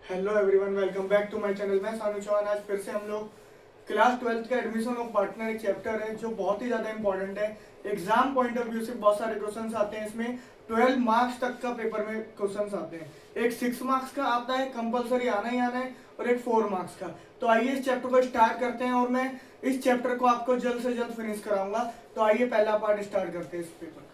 Hello everyone, welcome back to my channel. मैं सानू चौहान। आज फिर से हम लोग क्लास 12th का एडमिशन ऑफ पार्टनर एक चैप्टर है जो बहुत ही ज़्यादा इंपॉर्टेंट है। एग्जाम पॉइंट ऑफ व्यू से बहुत सारे क्वेश्चंस आते हैं इसमें। 12 मार्क्स तक का पेपर में क्वेश्चंस आते हैं। एक 6 मार्क्स का आता है, कंपलसरी आना ही आना है, और एक 4 मार्क्स का। तो आइए इस चैप्टर को स्टार्ट करते हैं और मैं इस चैप्टर को आपको जल्द से जल्द फिनिश कराऊंगा। तो आइए पहला पार्ट स्टार्ट करते हैं इस पेपर का।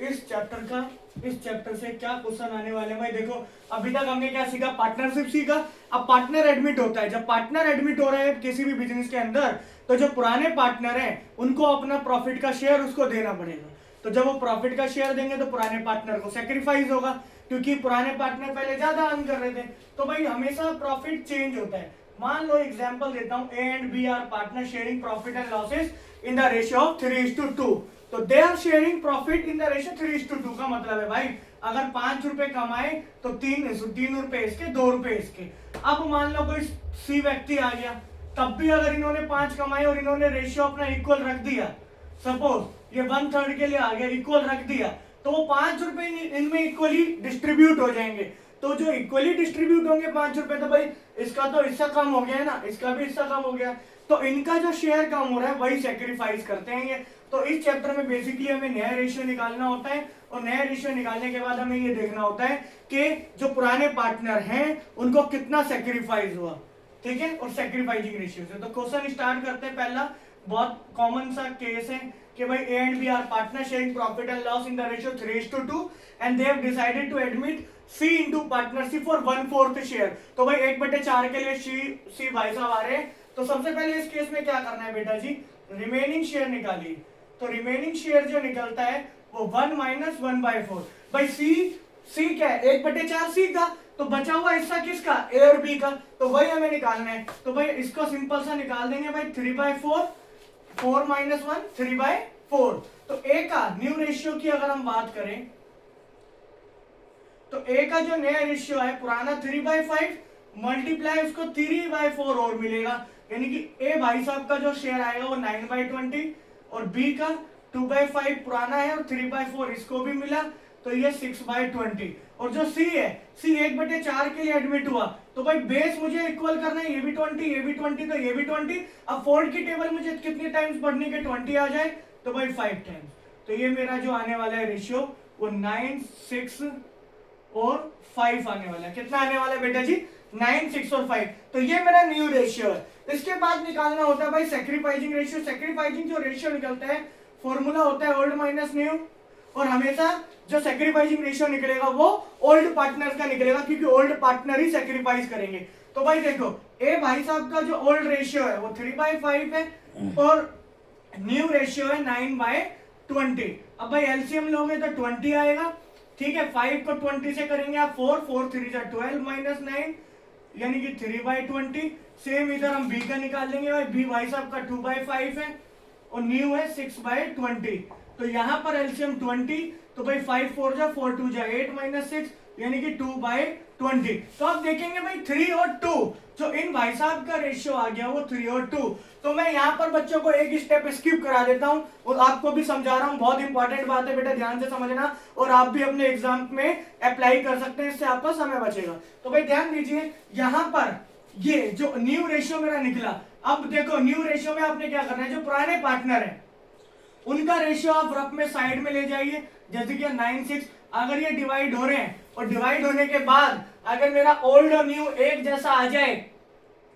इस चैप्टर से क्या क्वेश्चन आने वाले हैं भाई? देखो, अभी तक हमने क्या सीखा? पार्टनरशिप सीखा। अब पार्टनर एडमिट होता है। जब पार्टनर एडमिट हो रहा है किसी भी बिजनेस के अंदर, तो जो पुराने पार्टनर हैं उनको अपना प्रॉफिट का शेयर उसको देना पड़ेगा। तो जब वो प्रॉफिट का शेयर देंगे तो पुराने पार्टनर को सेक्रीफाइस होगा, क्योंकि पुराने पार्टनर पहले ज्यादा अर्न कर रहे थे। तो भाई हमेशा प्रॉफिट चेंज होता है। मान लो एग्जांपल देता हूं, A and B are partner sharing profit and losses in the ratio of 3:2। तो they are sharing profit in the ratio 3:2 का मतलब है भाई, अगर 5 रुपए कमाए तो 3 रुपए इसके, 2 रुपए इसके। अब मान लो कोई सी व्यक्ति आ गया, तब भी अगर इन्होंने 5 कमाए और इन्होंने रेशियो अपना इक्वल रख दिया, सपोज ये 1/3 के लिए आ गया, इक्वल रख दिया, तो वो 5 रुपए इनमें इक्वली डिस्ट्रीब्यूट हो जाएंगे। तो जो इक्वली डिस्ट्रीब्यूट होंगे 5 रुपए, तो भाई इसका तो हिस्सा कम हो गया है ना, इसका भी हिस्सा कम हो गया। तो इनका जो शेयर कम हो रहा है वही सेक्रीफाइस करते हैं ये। तो इस चैप्टर में बेसिकली हमें नया रेशियो निकालना होता है, और नया रेशियो निकालने के बाद हमें ये देखना होता है कि जो पुराने पार्टनर हैं उनको कितना सेक्रीफाइस हुआ, ठीक है, और सेक्रीफाइसिंग रेशियो से। तो क्वेश्चन स्टार्ट करते हैं। पहला बहुत कॉमन सा केस है कि भाई A and B are partner sharing profit and loss in the ratio 3:2 and they have decided to admit C into partnership for 1/4 share. तो भाई 1/4 के लिए सी भाई साहब आ रहे हैं। तो सबसे पहले इस केस में क्या करना है बेटा जी? रिमेनिंग शेयर निकालिए। तो रिमेनिंग शेयर जो निकलता है वो 1 माइनस 1/4। भाई सी क्या है? 1/4 सी का। तो बचा हुआ हिस्सा किसका? ए और बी का। तो वही हमें निकालना है। तो भाई इसको सिंपल सा निकाल देंगे भाई, 3/4, 4 माइनस 1, 3/4। तो ए का न्यू रेशियो की अगर हम बात करें, तो ए का जो नया रेशियो है, पुराना 3/5 मल्टीप्लाई उसको 3/4 और मिलेगा, यानी कि ए भाई साहब का जो शेयर आएगा वो 9/20, और बी का 2/5 पुराना है और 3/4 इसको भी मिला, तो ये 6/20। और जो सी है, सी 1/4 के लिए एडमिट हुआ, तो भाई बेस मुझे इक्वल करना है, ये भी 20, ये भी 20, तो ये भी 20। अब फोर्ड की टेबल मुझे कितने टाइम्स पढ़ने के 20 आ जाए, तो भाई 5 टाइम्स। तो ये मेरा जो आने वाला है रेशियो वो 9, 6 और 5 आने वाला है। कितना आने वाला है बेटा जी? 9, 6 और 5। तो ये मेरा न्यू रेशियो है। इसके बाद निकालना होता है भाई सेक्रीफाइसिंग रेशियो। सेक्रीफाइसिंग जो रेशियो निकलता है, फॉर्मूला होता है ओल्ड माइनस न्यू, और हमेशा जो सेक्रीफाइसिंग रेशियो निकलेगा वो ओल्ड पार्टनर का निकलेगा, क्योंकि ओल्ड पार्टनर ही सेक्रीफाइस करेंगे। तो भाई देखो, ए भाई साहब का जो ओल्ड रेशियो है वो 3/5 है, और न्यू रेशियो है 9/20। अब भाई एलसीएम लोगे तो 20 आएगा, ठीक है। 5 को 20 से करेंगे आप 4, 4 3 जा 12 माइनस 9, यानी कि 3/20। सेम इधर हम बी का निकाल लेंगे भाई, बी भाई साहब का 2/5 है, और न्यू है 6/20। तो यहां पर एलसीएम 20, तो भाई 5 4 जा 4 2 जा 8 माइनस 6, यानी कि 2/20। तो आप देखेंगे भाई 3 और 2, जो इन भाई साहब का रेशियो आ गया वो 3 और 2। तो मैं यहाँ पर बच्चों को एक स्टेप स्किप करा देता हूँ और आपको भी समझा रहा हूँ। बहुत इंपॉर्टेंट बात है बेटा, ध्यान से समझना, और आप भी अपने एग्जाम में अप्लाई कर सकते हैं, इससे आपका समय बचेगा। तो भाई ध्यान दीजिए, यहाँ पर ये जो न्यू रेशियो मेरा निकला, अब देखो न्यू रेशियो में आपने क्या करना है, जो पुराने पार्टनर है उनका रेशियो आप रफ में साइड में ले जाइए, जैसे कि 9, 6। अगर ये डिवाइड हो रहे हैं, और डिवाइड होने के बाद अगर मेरा ओल्ड और न्यू एक जैसा आ जाए,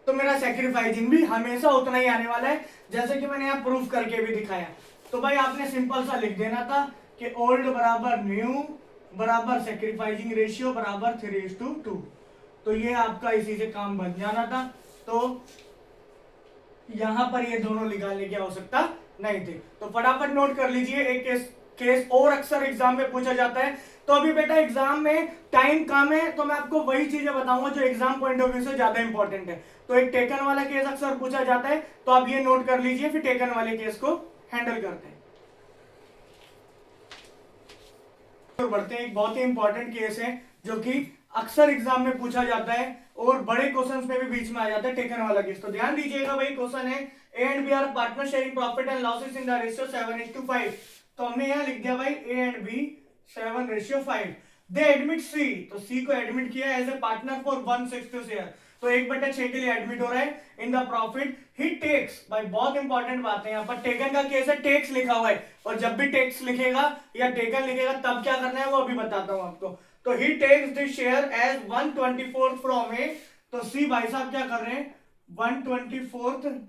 तो मेरा सेक्रीफाइसिंग भी हमेशा उतना ही आने वाला है, जैसे कि मैंने यहाँ प्रूफ करके भी दिखाया। तो भाई आपने सिंपल सा लिख देना था कि ओल्ड बराबर न्यू बराबर सेक्रीफाइसिंग रेशियो बराबर 3:2। तो ये आपका इसी से काम बन जाना था। तो यहां पर ये दोनों निकालने की आवश्यकता नहीं थी। तो फटाफट नोट कर लीजिए, एक केस और अक्सर एग्जाम में पूछा जाता है। तो अभी बेटा एग्जाम में टाइम कम है, तो मैं आपको वही चीजें बताऊंगा जो एग्जाम पॉइंट ऑफ व्यू से ज्यादा इंपॉर्टेंट है। तो एक टेकन वाला केस अक्सर पूछा जाता है, तो आप ये नोट कर लीजिए, फिर टेकन वाले केस को हैंडल करते हैं। तो बढ़ते हैं, एक बहुत ही इंपॉर्टेंट केस है जो कि अक्सर एग्जाम में पूछा जाता है और बड़े क्वेश्चंस में भी बीच में आ जाता है, टेकन वाला केस। तो ध्यान दीजिएगा भाई, क्वेश्चन है A and B are partner sharing profit and losses in the ratio 7:5। तो हमने यहां लिख दिया भाई A and B 7:5। They admit C, तो सी को एडमिट किया as a partner for 1/6 share, तो 1/6 के लिए एडमिट हो रहा है in the profit. He takes, भाई बहुत इंपॉर्टेंट बात है यहाँ पर, टेकन का केस है, टेक्स लिखा हुआ है, और जब भी टेक्स लिखेगा या टेकन लिखेगा तब क्या करना है वो अभी बताता हूं आपको। तो he takes this share as 1/24 from A, तो सी भाई साहब क्या कर रहे हैं 1/24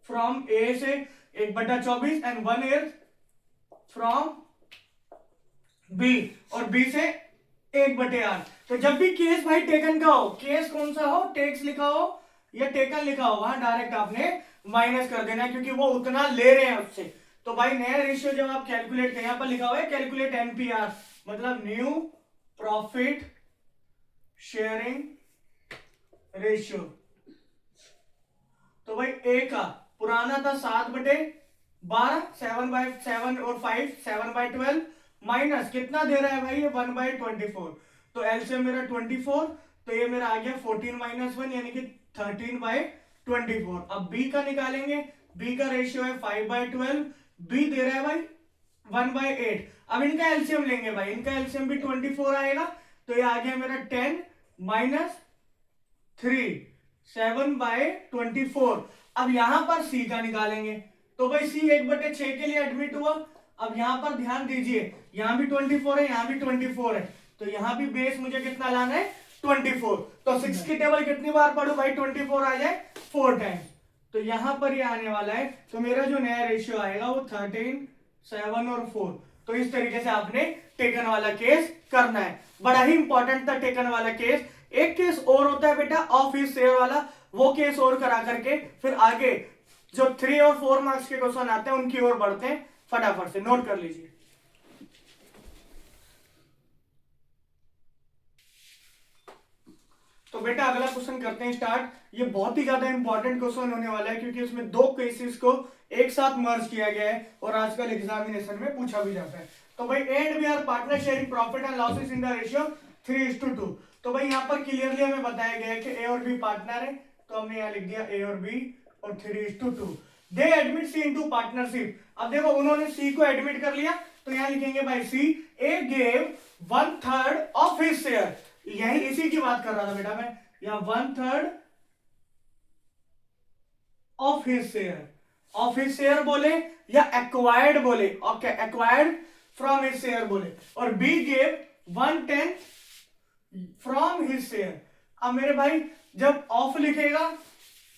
फ्रॉम ए से 1/24 एंड 1/8 फ्रॉम बी, और बी से 1/8। तो जब भी केस भाई टेकन का हो, केस कौन सा हो, टेक्स लिखा हो या टेकन लिखा हो, वहां डायरेक्ट आपने माइनस कर देना है क्योंकि वो उतना ले रहे हैं उससे। तो भाई नया रेशियो जब आप कैलकुलेट करें, यहां पर लिखा हुआ है कैलकुलेट एनपीआर, मतलब न्यू प्रॉफिट शेयरिंग रेशियो। तो भाई ए का पुराना था 7/12, 7/7 और 5 7/12, माइनस कितना दे रहा है भाई ये 1/24, तो एलसीएम मेरा 24, तो ये मेरा आ गया 14 - 1 यानी कि 13/24। अब बी का निकालेंगे, बी का रेशियो है 5/12, बी दे रहा है भाई 1/8। अब इनका एलसीएम लेंगे भाई, इनका एलसीएम भी 24 आएगा, तो ये आ गया मेरा 10 - 3 7/24। अब यहां पर सी का निकालेंगे, तो भाई सी 1/6 के लिए एडमिट हुआ। अब यहां पर ध्यान दीजिए, यहां भी 24 है, यहां भी 24 है, तो यहां भी बेस मुझे कितना लाना है 24। तो 6 की टेबल कितनी बार पढ़ू भाई 24 आ जाए 4 टाइम्स, तो यहां पर ये आने वाला है। तो मेरा जो नया रेशियो आएगा वो 13, 7 और 4। तो इस तरीके से आपने टेकन वाला केस करना है, बड़ा ही इंपॉर्टेंट था टेकन वाला केस। एक केस और होता है बेटा ऑफ हिज शेयर वाला, वो केस और करा करके फिर आगे जो 3 और 4 मार्क्स के क्वेश्चन आते हैं उनकी ओर बढ़ते हैं, फटाफट से नोट कर लीजिए। तो बेटा अगला क्वेश्चन करते हैं स्टार्ट। ये बहुत ही ज्यादा इंपॉर्टेंट क्वेश्चन होने वाला है क्योंकि इसमें दो केसेस को एक साथ मर्ज किया गया है और आजकल एग्जामिनेशन में पूछा भी जाता है। तो भाई and we are partner sharing profit and losses in the ratio 3:2। तो भाई यहाँ पर क्लियरली हमें बताया गया है कि ए और बी पार्टनर है, तो हमने यहाँ लिख दिया ए और बी और 3:2। They admit C into partnership. अब देखो उन्होंने सी को एडमिट कर लिया, तो यहाँ लिखेंगे भाई सी ए गेव 1/3 ऑफ हिज शेयर, यही इसी की बात कर रहा था बेटा मैं, या 1/3 of his share. Of his share बोले या एक्वायर्ड बोले, okay acquired from his share बोले, और B gave 1/10 from his share. अब मेरे भाई जब ऑफ लिखेगा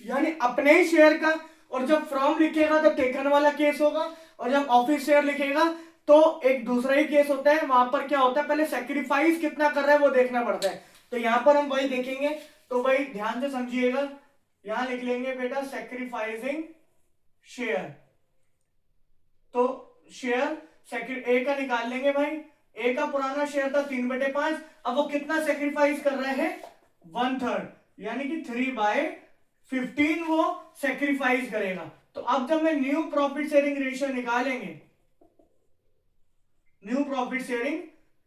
यानी अपने ही शेयर का, और जब फ्रॉम लिखेगा तो टेकन वाला केस होगा, और जब ऑफ हिज शेयर लिखेगा तो एक दूसरा ही केस होता है। वहां पर क्या होता है, पहले सेक्रीफाइस कितना कर रहा है वो देखना पड़ता है। तो यहां पर हम वही देखेंगे, तो भाई ध्यान से समझिएगा, यहां लिख लेंगे बेटा सेक्रीफाइसिंग शेयर। तो शेयर ए का निकाल लेंगे भाई, ए का पुराना शेयर था 3/5, अब वो कितना सेक्रीफाइस कर रहा है 1/3, यानी कि 3/15 वो सेक्रीफाइस करेगा। तो अब जब मैं न्यू प्रॉफिट शेयरिंग रेशियो निकालेंगे, न्यू प्रॉफिट शेयरिंग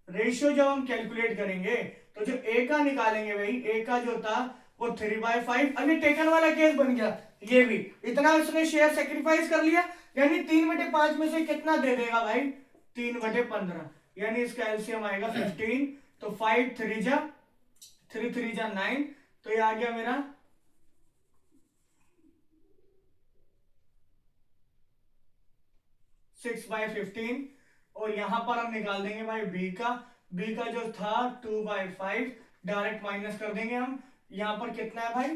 रेशियो जब हम कैलकुलेट करेंगे, तो जो ए का निकालेंगे भाई, ए का जो था वो 3/5। अब ये टेकन वाला केस बन गया, ये भी इतना उसने शेयर सेक्रीफाइस कर लिया, यानी 3/5 में से कितना दे देगा भाई 3/15, यानी इसका एलसीएम आएगा 15। तो 5 3 जा 3 3 जा 9, तो ये आ गया मेरा 6/15। और यहां पर हम निकाल देंगे भाई बी का, बी का जो था 2/5, डायरेक्ट माइनस कर देंगे हम। यहां पर कितना है भाई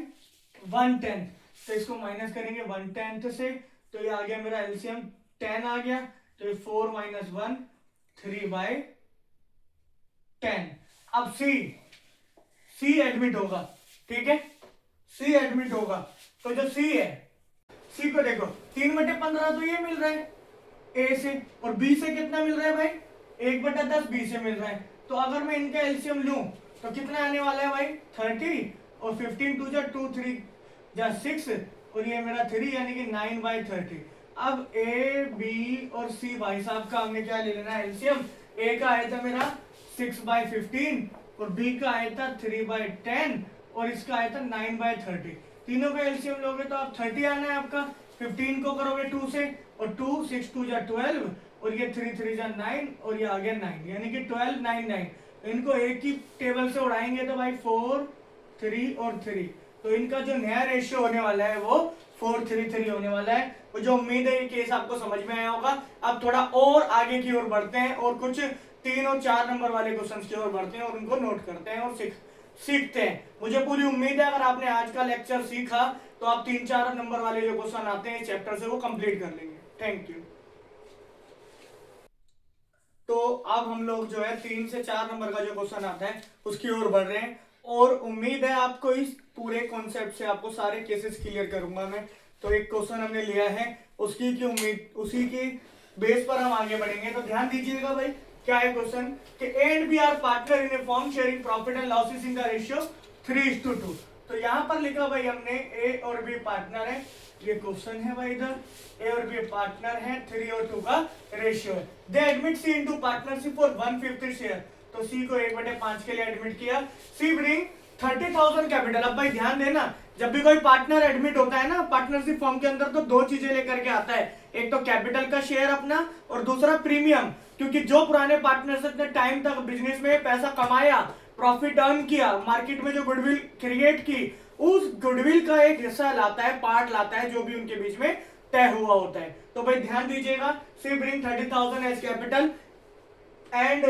1/10, तो इसको माइनस करेंगे 1/10 से, तो ये आ गया मेरा एलसीएम 10 आ गया, तो 4 - 1 3/10। अब सी एडमिट होगा, ठीक है, सी एडमिट होगा। तो जो सी है, सी को देखो 3/15 तो ये मिल रहा है ए से, और बी से कितना मिल रहा है भाई 1/10 बी से मिल रहा है। तो अगर मैं इनका एलसीएम लूं तो कितना आने वाला है भाई 30, और 15 2 जा 2 3 जा 6, और ये मेरा 3 यानी कि 9/30। अब ए बी और सी भाई साहब का हमने क्या ले लेना है एलसीएम। ए का आया था मेरा 6/15 और बी का आया था 3/10 और इसका आया था 9/30। तीनों का एलसीएम लोगे तो आप 30 आना है आपका। 15 को करोगे 2 से, और 2 6 2 जा 12, और ये 3 3 जा 9 और ये आ गया 9, यानी कि 12 9 9। इनको एक ही टेबल से उड़ाएंगे तो भाई 4 3 और 3, तो इनका जो नया रेशियो होने वाला है वो 4 3 3 होने वाला है। मुझे उम्मीद है ये केस आपको समझ में आया होगा। अब थोड़ा और आगे की ओर बढ़ते हैं और कुछ 3 और 4 नंबर वाले क्वेश्चंस की ओर बढ़ते हैं और उनको नोट करते हैं और सीखते हैं। मुझे पूरी उम्मीद है अगर आपने आज का लेक्चर सीखा तो आप 3 4 नंबर वाले जो क्वेश्चन आते हैं इस चैप्टर से वो कंप्लीट कर लेंगे। Thank you. तो अब हम लोग जो है 3 से 4 नंबर का जो क्वेश्चन आता है उसकी ओर बढ़ रहे हैं और उम्मीद है आपको इस पूरे कॉन्सेप्ट से आपको सारे केसेस क्लियर करूंगा मैं। तो एक क्वेश्चन हमने लिया है, उसकी की उम्मीद उसी की बेस पर हम आगे बढ़ेंगे। तो ध्यान दीजिएगा भाई, क्या है क्वेश्चन कि A and B are partner in a firm sharing profit and losses in the ratio 3:2। तो यहां पर लिखा भाई हमने ए और बी पार्टनर है, ये क्वेश्चन है भाई इधर, ए और बी पार्टनर है, 3 और 2 का रेशियो है। They admit C into partnership for 1/5 share, तो सी को 1/5 के लिए एडमिट किया। C bring 30,000 capital. अब भाई ध्यान देना, जब भी कोई पार्टनर एडमिट होता है ना पार्टनरशिप फॉर्म के अंदर, तो दो चीजें लेकर के आता है, एक तो कैपिटल का शेयर अपना और दूसरा प्रीमियम। क्योंकि जो पुराने पार्टनर्स ने टाइम तक बिजनेस में पैसा कमाया, प्रॉफिट अर्न किया, मार्केट में जो गुडविल क्रिएट की, उस गुडविल का एक हिस्सा लाता है, पार्ट लाता है जो भी उनके बीच में तय हुआ होता है। तो भाई ध्यान दीजिएगा, C bring 30,000 as capital and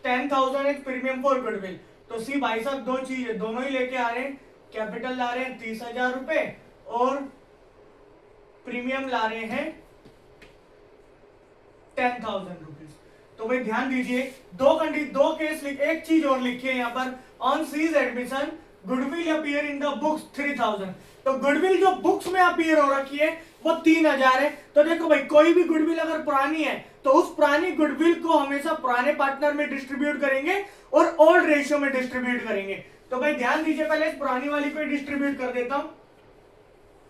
10,000 as premium for goodwill. तो सी भाई साहब दो चीज दोनों ही लेके आ रहे हैं, कैपिटल ला रहे हैं 30,000 रुपए और प्रीमियम ला रहे हैं 10,000 रुपीज। तो भाई ध्यान दीजिए, दो केस एक चीज और लिखी है यहाँ पर, on C's admission goodwill appear in the books 3,000। तो गुडविल जो बुक्स में अपीयर हो रखी है वो 3,000 है। तो देखो भाई, कोई भी गुडविल अगर पुरानी है तो उस पुरानी गुडविल को हमेशा पुराने पार्टनर में डिस्ट्रीब्यूट करेंगे और ओल्ड रेशियो में डिस्ट्रीब्यूट करेंगे। तो भाई ध्यान दीजिए, पहले इस पुरानी वाली को डिस्ट्रीब्यूट कर देता हूं,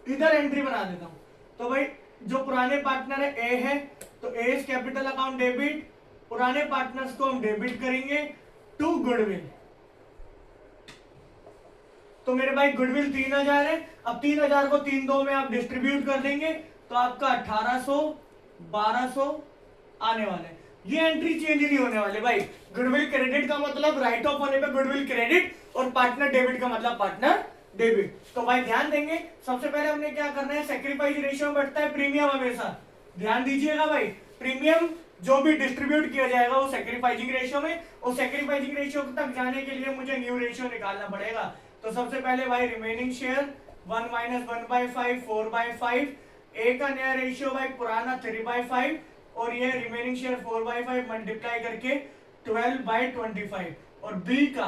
इधर एंट्री बना देता हूं। तो भाई जो पुराने पार्टनर है ए है, तो ए कैपिटल अकाउंट डेबिट, पुराने पार्टनर्स को हम डेबिट करेंगे टू गुडविल। तो मेरे भाई गुडविल 3,000 है, अब 3,000 को 3 2 में आप डिस्ट्रीब्यूट कर देंगे तो आपका 1,800 1,200 आने वाला है। ये एंट्री चेंज नहीं होने वाले भाई। गुडविल क्रेडिट का मतलब राइट ऑफ होने पे गुडविल क्रेडिट और पार्टनर डेबिट का मतलब पार्टनर डेबिट। तो भाई ध्यान देंगे, सबसे पहले हमने क्या करना है, सैक्रिफाइस रेशियो में बढ़ता है प्रीमियम हमेशा। ध्यान दीजिएगा भाई, प्रीमियम जो भी डिस्ट्रीब्यूट किया जाएगा वो सैक्रिफाइसिंग रेशियो में, और सैक्रिफाइसिंग रेशियो तक जाने के लिए मुझे न्यू रेशियो निकालना पड़ेगा। तो सबसे पहले भाई रिमेनिंग शेयर 1 - 1/5 4/5, ए का नया रेशियो भाई पुराना 3/5 और ये रिमेनिंग शेयर 4/5 मल्टीप्लाई करके 12/25, और बी का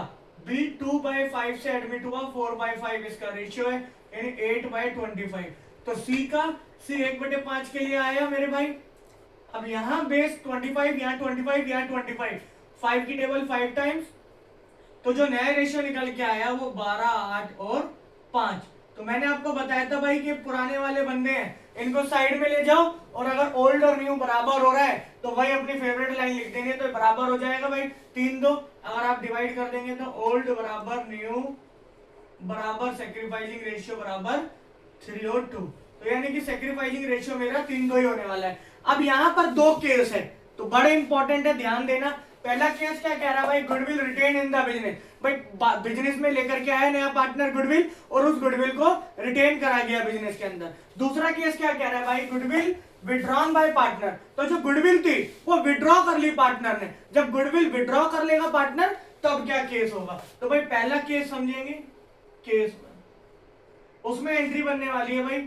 बी 2/5 से एडमिट हुआ, 4/5 इसका रेशियो है, यानी 8/25। तो सी का सी 1/5 के लिए आया मेरे भाई। अब यहाँ बेस 25, यहाँ 25, यहाँ 25, 5 की टेबल 5 टाइम्स, तो जो नया रेशियो निकल के आया वो 12 8 और 5। तो मैंने आपको बताया था भाई कि पुराने वाले बंदे हैं, इनको साइड में ले जाओ, और अगर ओल्ड और न्यू बराबर हो रहा है तो भाई अपनी फेवरेट लाइन लिख देंगे तो बराबर हो जाएगा भाई। 3 2 अगर आप डिवाइड कर देंगे तो ओल्ड बराबर न्यू बराबर सैक्रिफाइसिंग रेशियो बराबर 3 और 2। तो यानी कि सैक्रिफाइसिंग रेशियो मेरा 3 2 ही होने वाला है। अब यहाँ पर दो केस है तो बड़े इंपॉर्टेंट है, ध्यान देना। पहला केस क्या कह रहा है भाई, goodwill retain in the business. भाई बिजनेस में लेकर के आया नया पार्टनर गुडविल और उस गुडविल को रिटेन करा गया बिजनेस के अंदर। दूसरा केस क्या कह रहा है भाई, गुडविल विड्रॉन बाय पार्टनर। तो जो गुडविल थी वो विड्रॉ कर ली पार्टनर ने। जब गुडविल विड्रॉ कर लेगा पार्टनर तब क्या केस होगा। तो भाई पहला केस समझेंगे, केस उसमें एंट्री बनने वाली है भाई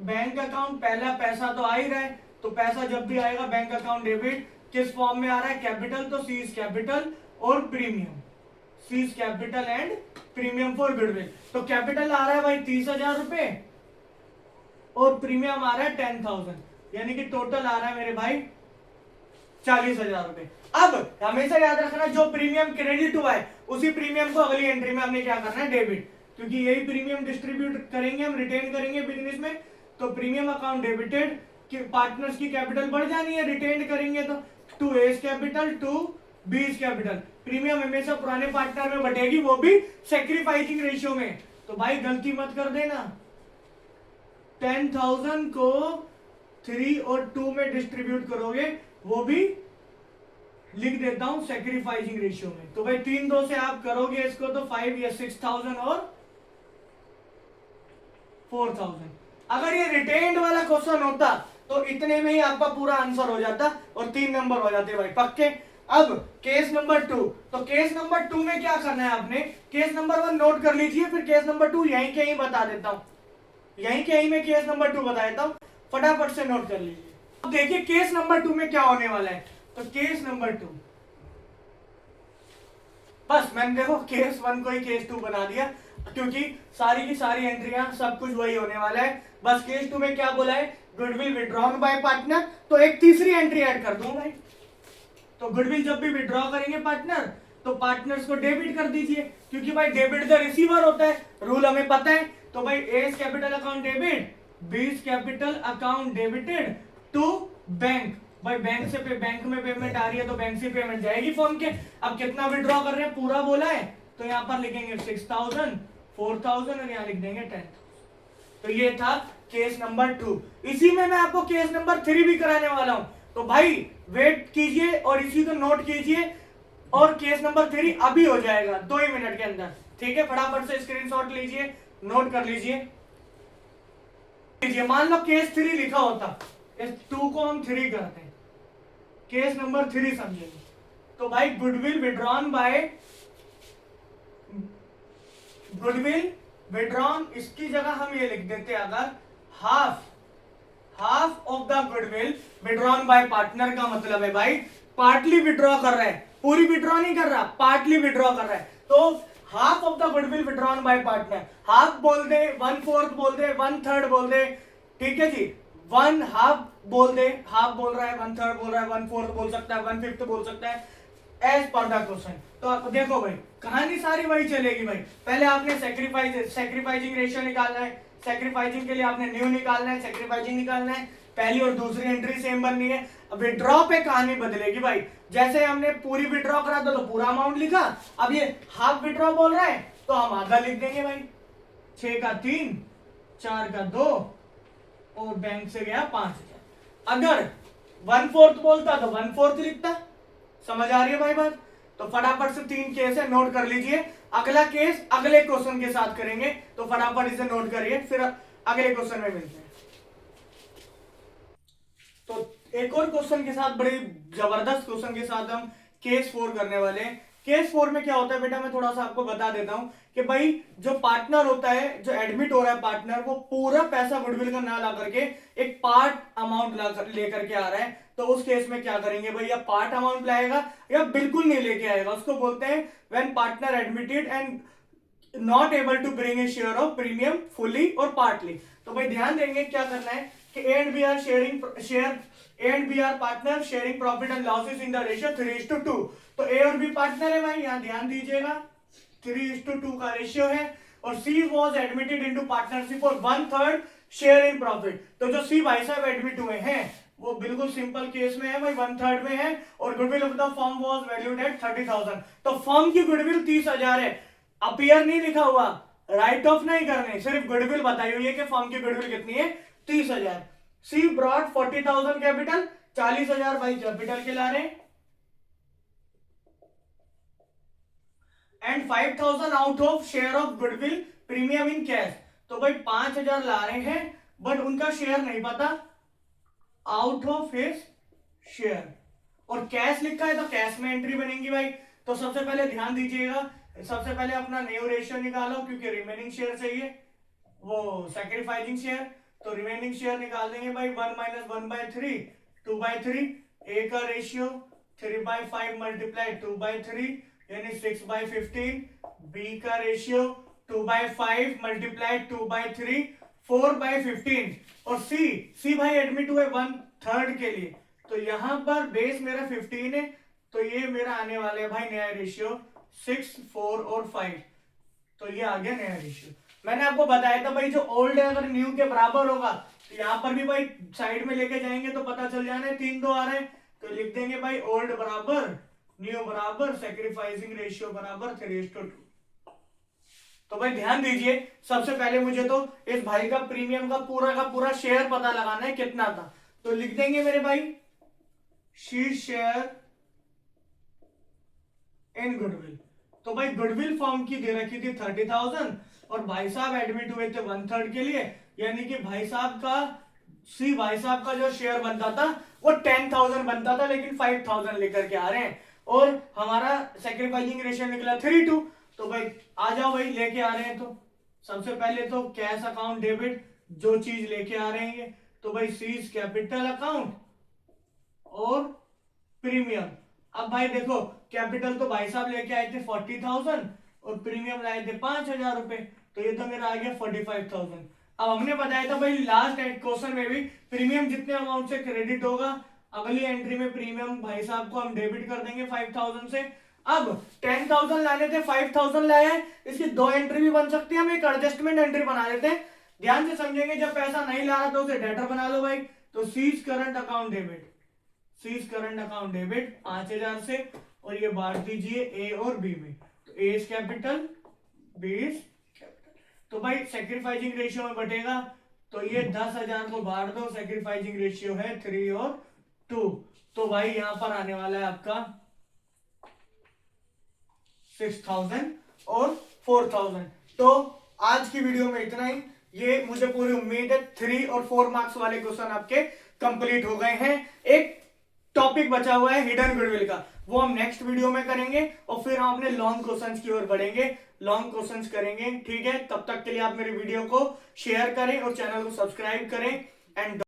बैंक अकाउंट, पहला पैसा तो आ ही रहा है, तो पैसा जब भी आएगा बैंक अकाउंट डेबिट, किस फॉर्म में आ रहा है, कैपिटल, तो सी इज कैपिटल और premium, C is capital and premium for goodwill. तो कैपिटल आ रहा है भाई 30,000 रुपए और प्रीमियम आ रहा है 10,000, यानी कि टोटल आ रहा है मेरे भाई 40,000 रुपए। अब हमेशा याद रखना, जो प्रीमियम क्रेडिट हुआ है उसी प्रीमियम को अगली एंट्री में हमने क्या करना है, डेबिट, क्योंकि यही प्रीमियम डिस्ट्रीब्यूट करेंगे हम, रिटेन करेंगे बिजनेस में। तो प्रीमियम अकाउंट डेबिटेड, कि पार्टनर्स की कैपिटल बढ़ जानी है रिटेन करेंगे तो, to A's capital to B's capital. Premium हमेशा पुराने पार्टनर में बढ़ेगी, वो भी सैक्रिफाइसिंग रेशियो में। तो भाई गलती मत कर देना, 10,000 को 3 और 2 में डिस्ट्रीब्यूट करोगे वो भी लिख देता हूं सैक्रिफाइसिंग रेशियो में। तो भाई 3-2 से आप करोगे इसको तो 5 या 6,000 और 4,000। अगर ये रिटेन्ड वाला क्वेश्चन होता तो इतने में ही आपका पूरा आंसर हो जाता और 3 नंबर हो जाते भाई पक्के। अब केस नंबर 2, तो केस नंबर 2 में क्या करना है आपने, केस नंबर 1 नोट कर लीजिए, फिर केस नंबर 2 यहीं के ही बता देता हूं, यहीं के ही मैं केस नंबर 2 बता देता हूं, फटाफट से नोट कर लीजिए। अब देखिए केस नंबर 2 में क्या होने वाला है। तो केस नंबर 2, बस मैंने देखो केस 1 को ही केस 2 बना दिया क्योंकि सारी की सारी एंट्रियां सब कुछ वही होने वाला है। बस केस 2 में क्या बोला है, गुडविल विड्रॉन बाय पार्टनर, तो एक तीसरी एंट्री ऐड कर दूं भाई। तो गुडविल जब भी विड्रॉ करेंगे पार्टनर तो पार्टनर्स को डेबिट कर दीजिए, क्योंकि भाई डेबिट द रिसीवर होता है, रूल हमें पता है। तो भाई A's capital account debit, B's capital account debited to bank. भाई बैंक से बैंक में पेमेंट आ रही है तो बैंक से पेमेंट जाएगी फर्म के। अब कितना विड्रॉ कर रहे हैं पूरा बोला है तो यहाँ पर लिखेंगे 6,000, 4,000 और यहाँ लिख देंगे 10,000। तो ये था केस नंबर 2। इसी में मैं आपको केस नंबर 3 भी कराने वाला हूं, तो भाई वेट कीजिए और इसी को नोट कीजिए और केस नंबर 3 अभी हो जाएगा 2 ही मिनट के अंदर। ठीक है, फटाफट से स्क्रीनशॉट लीजिए, नोट कर लीजिए। मान लो केस 3 लिखा होता, इस 2 को हम 3 करते हैं, केस नंबर 3 समझेंगे। तो भाई goodwill withdrawn bye, goodwill withdrawn, इसकी जगह हम ये लिख देते हैं अगर half of the goodwill withdrawn bye partner, का मतलब है भाई पार्टली विड्रॉ कर रहा है, पूरी विड्रॉ नहीं कर रहा, पार्टली विड्रॉ कर रहा है। तो half of the goodwill withdrawn bye partner, half बोल दे, 1/4 बोल दे, 1/3 बोल दे, ठीक है जी, 1/2 बोल दे, हाफ बोल रहा है, 1/3 बोल रहा है, 1/4 बोल सकता है, 1/5 बोल सकता है, एज पर द क्वेश्चन। तो आप देखो भाई कहानी सारी वही चलेगी भाई। पहले आपने सैक्रिफाइसिंग रेशियो निकालना है, सैक्रिफाइसिंग के लिए आपने न्यू निकालना है, सैक्रिफाइसिंग निकालना है, पहली और दूसरी एंट्री सेम बननी है। विड्रॉ पे कहानी बदलेगी भाई, जैसे हमने पूरी विड्रॉ करा था तो पूरा अमाउंट लिखा, अब ये हाफ विड्रॉ बोल रहा है तो हम आधा लिख देंगे भाई, 6 का 3, 4 का 2 और बैंक से गया 5,000। अगर 1/4 बोलता तो 1/4 लिखता। समझ आ रही है भाई बात? तो फटाफट से 3 केस है, नोट कर लीजिए। अगला केस अगले क्वेश्चन के साथ करेंगे, तो फटाफट इसे नोट करिए, फिर अगले क्वेश्चन में मिलते हैं। तो एक और क्वेश्चन के साथ, बड़े जबरदस्त क्वेश्चन के साथ हम केस 4 करने वाले हैं। केस 4 में क्या होता है बेटा, मैं थोड़ा सा आपको बता देता हूं कि भाई जो पार्टनर होता है, जो एडमिट हो रहा है पार्टनर, वो पूरा पैसा गुडविल का ना ला करके एक पार्ट अमाउंट लेकर के आ रहा है। तो उस केस में क्या करेंगे भाई, या पार्ट अमाउंट लाएगा या बिल्कुल नहीं लेके आएगा, उसको बोलते हैं when partner admitted and not able to bring a share of premium fully और पार्टली। तो भाई ध्यान देंगे क्या करना है कि A and B are partner sharing profit and losses in the ratio 3:2। तो ए और बी पार्टनर है भाई, यहां ध्यान दीजिएगा 3:2 का रेशियो है। और C was admitted into partnership for 1/3 share in profit. तो जो सी भाई साहब एडमिट हुए हैं वो बिल्कुल सिंपल केस में है भाई, 1/3 में है, और goodwill of the firm was valued at 30,000। तो फर्म की गुडविल 30,000 है, अपियर नहीं लिखा हुआ, राइट ऑफ नहीं करने, सिर्फ गुडविल बताई हुई है कि फर्म की गुडविल कितनी है, 30,000। सी ब्रॉट 40,000 कैपिटल, 40,000 भाई कैपिटल के ला रहे हैं, and 5,000 out of share of goodwill premium in cash. तो भाई 5,000 ला रहे हैं बट उनका शेयर नहीं पता, आउट ऑफ हिज शेयर, और कैश लिखा है तो कैश में एंट्री बनेगी भाई। तो सबसे पहले ध्यान दीजिएगा, सबसे पहले अपना न्यू रेशियो निकालो, क्योंकि रिमेनिंग शेयर चाहिए, वो सैक्रिफाइसिंग शेयर। तो रिमेनिंग शेयर निकाल देंगे भाई, 1 - 1/3, 2/3, ए का रेशियो 3/5 मल्टीप्लाई 2/3 यानी 6/15, बी का रेशियो 2/5 मल्टीप्लाई 2/3 4/15, और सी भाई एडमिट हुए 1/3 के लिए, तो यहां पर बेस मेरा 15 है, तो ये मेरा आने वाले है भाई नया रेशियो 6, 4 और 5। तो ये आ गया नया रेशियो। मैंने आपको बताया था भाई जो ओल्ड है अगर न्यू के बराबर होगा तो यहां पर भी भाई साइड में लेके जाएंगे तो पता चल जाना है 3-2 आ रहे हैं, तो लिख देंगे भाई ओल्ड बराबर न्यू बराबर सैक्रिफाइसिंग रेशियो बराबर 3:2। तो भाई ध्यान दीजिए, सबसे पहले मुझे तो इस भाई का प्रीमियम का पूरा शेयर पता लगाना है कितना था। तो लिख देंगे मेरे भाई शी शेयर इन गुडविल। तो भाई गुडविल फॉर्म की दे रखी थी 30,000 और भाई साहब एडमिट हुए थे 1/3 के लिए, यानी कि भाई साहब का जो शेयर बनता था वो 10,000 बनता था, लेकिन 5,000 लेकर के आ रहे हैं और हमारा सेक्रीफाइसिंग रेशियो निकला 3:2। तो भाई आ जाओ भाई, लेके आ रहे हैं तो सबसे पहले तो कैश अकाउंट डेबिट जो चीज लेके आ रहे हैं, तो भाई सीज कैपिटल अकाउंट और प्रीमियम। अब भाई देखो कैपिटल तो भाई साहब लेके आए थे 40,000 और प्रीमियम लाए थे 5,000 रुपए, तो ये तो मेरा आ गया 45,000। अब हमने बताया था भाई लास्ट क्वेश्चन में भी प्रीमियम जितने अमाउंट से क्रेडिट होगा अगली एंट्री में प्रीमियम भाई साहब को हम डेबिट कर देंगे 5,000 से। अब 10,000 लाने थे 5,000 लाए हैं, इसकी दो एंट्री भी बन सकती है, हम एक एडजस्टमेंट एंट्री बना लेते हैं, ध्यान से समझेंगे। जब पैसा नहीं ला रहा तो उसे डेटर बना लो भाई, तो C's current account debit, C's current account debit 5,000 से और ये बांट दीजिए ए और बी में, तो A is capital B is capital. तो भाई सेक्रीफाइसिंग रेशियो में बटेगा, तो ये 10,000 को बांट दो, सेक्रीफाइसिंग रेशियो है 3 और 2, तो भाई यहां पर आने वाला है आपका 6,000 और 4,000। तो आज की वीडियो में इतना ही। ये मुझे पूरी उम्मीद है 3 और 4 मार्क्स वाले क्वेश्चन आपके कंप्लीट हो गए हैं। एक टॉपिक बचा हुआ है हिडन गुडविल का, वो हम नेक्स्ट वीडियो में करेंगे और फिर हम अपने लॉन्ग क्वेश्चंस की ओर बढ़ेंगे, लॉन्ग क्वेश्चंस करेंगे, ठीक है। तब तक के लिए आप मेरी वीडियो को शेयर करें और चैनल को सब्सक्राइब करें एंड